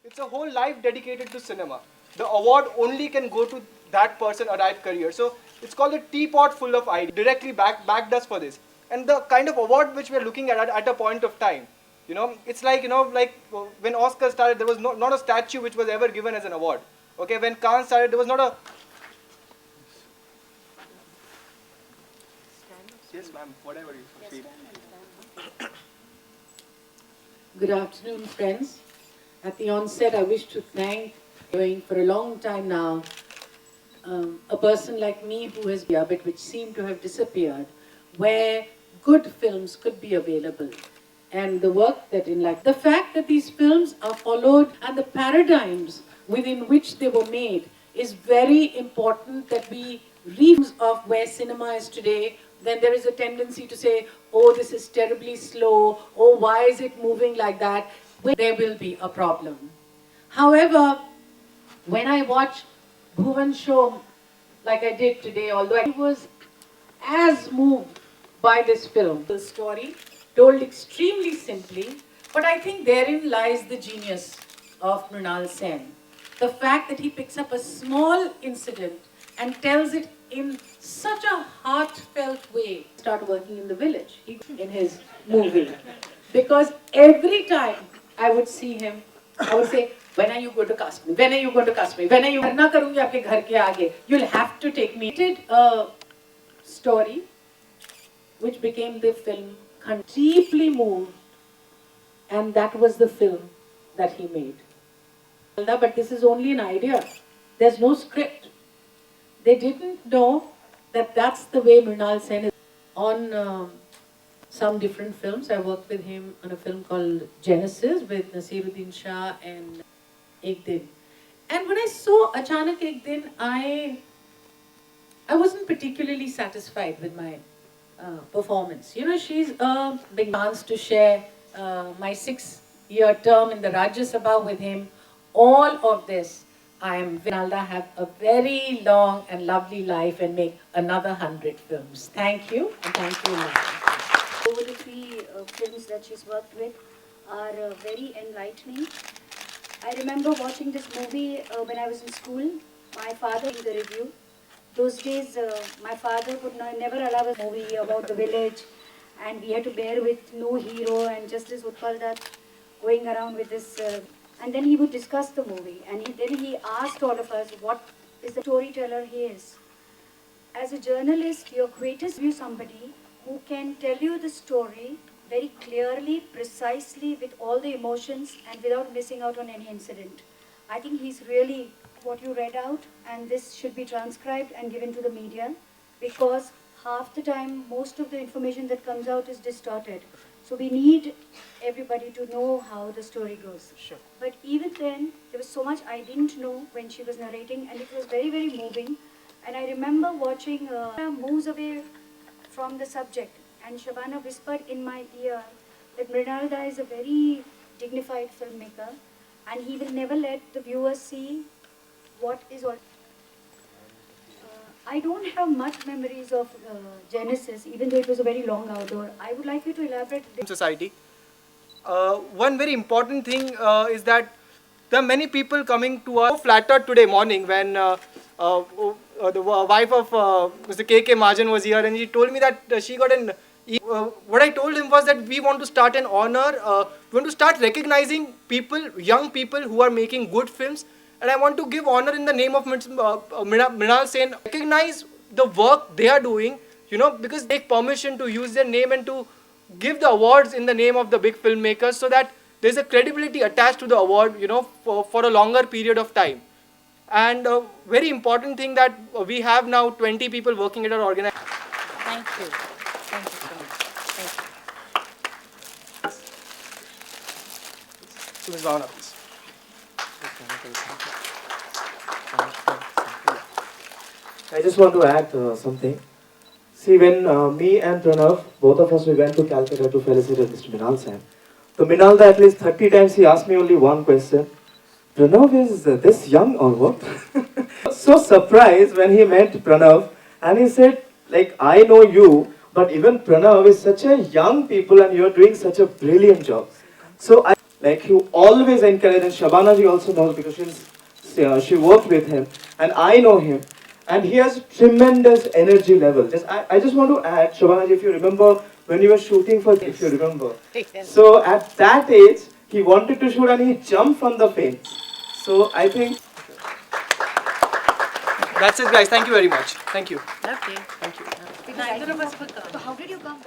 It's a whole life dedicated to cinema. The award only can go to that person or that career. So it's called a teapot full of ideas. Directly backed us for this. And the kind of award which we're looking at a point of time, it's like, when Oscar started, there was not a statue which was ever given as an award. Okay, when Cannes started, there was not a... Yes, ma'am, whatever you feel. Good afternoon, friends. At the onset, I wish to thank, going for a long time now, a person like me who has been a bit which seemed to have disappeared, where good films could be available. And the work that the fact that these films are followed and the paradigms within which they were made is very important, that we read of where cinema is today. Then there is a tendency to say, oh, this is terribly slow, oh, why is it moving like that? There will be a problem. However, when I watch Bhuvan show like I did today, although I was as moved by this film, the story told extremely simply, but I think therein lies the genius of Mrinal Sen. The fact that he picks up a small incident and tells it in such a heartfelt way. Start working in the village in his movie, because every time I would see him, I would say, when are you going to cast me? When are you going to cast me? When are you? करना करूँगी आपके घर के आगे. You'll have to take me. He did a story which became the film. Deeply moved, and that was the film that he made. But this is only an idea. There's no script. They didn't know that that's the way Mrinal Sen is. On some different films, I worked with him on a film called Genesis with Nasiruddin Shah and Ek Din. And when I saw Achanak Ek Din, I wasn't particularly satisfied with my performance. She's a big chance to share my 6-year term in the Rajya Sabha with him. All of this, I am Vinalda have a very long and lovely life and make another 100 films. Thank you, and thank you. Over the 3 films that she's worked with are very enlightening. I remember watching this movie when I was in school. My father in the review. Those days, my father would never allow a movie about the village, and we had to bear with no hero and Justice Utpal Dutt going around with this. And then he would discuss the movie, and then he asked all of us what is the storyteller he is. As a journalist, your greatest view somebody who can tell you the story very clearly, precisely, with all the emotions and without missing out on any incident. I think he's really what you read out, and this should be transcribed and given to the media, because half the time most of the information that comes out is distorted. So we need everybody to know how the story goes. Sure. But even then, there was so much I didn't know when she was narrating, and it was very, very moving. And I remember watching moves away from the subject, and Shabana whispered in my ear that Mrinalda is a very dignified filmmaker, and he will never let the viewers see what is all. I don't have much memories of Genesis, even though it was a very long outdoor. I would like you to elaborate. Society. One very important thing is that there are many people coming to us. Flattered today morning when the wife of Mr. K.K. Mahajan was here, and she told me that she got an. What I told him was that we want to start an honor. We want to start recognizing people, young people who are making good films. And I want to give honor in the name of Mrinal Sen. Recognize the work they are doing, because they take permission to use their name and to give the awards in the name of the big filmmakers, so that there's a credibility attached to the award, for a longer period of time. And a very important thing that we have now 20 people working at our organization. Thank you. Thank you so much. Thank you. Ms. Bhavana, please. I just want to add something. See, when me and Pranav, both of us, we went to Calcutta to felicitate Mr. Mrinal Sen. So Mrinalda, at least 30 times, he asked me only one question. Pranav is this young or what? So surprised when he met Pranav, and he said, like, I know you, but even Pranav is such a young people and you're doing such a brilliant job. So Like he always encouraged, and Shabana ji also knows because she worked with him, and I know him, and he has tremendous energy level. I just want to add, Shabana ji, if you remember when you were shooting for, if you remember, so at that age he wanted to shoot and he jumped from the fence. So I think That's it, guys. Thank you very much. Thank you. Okay. Thank you. Neither of us could come. So how did you come?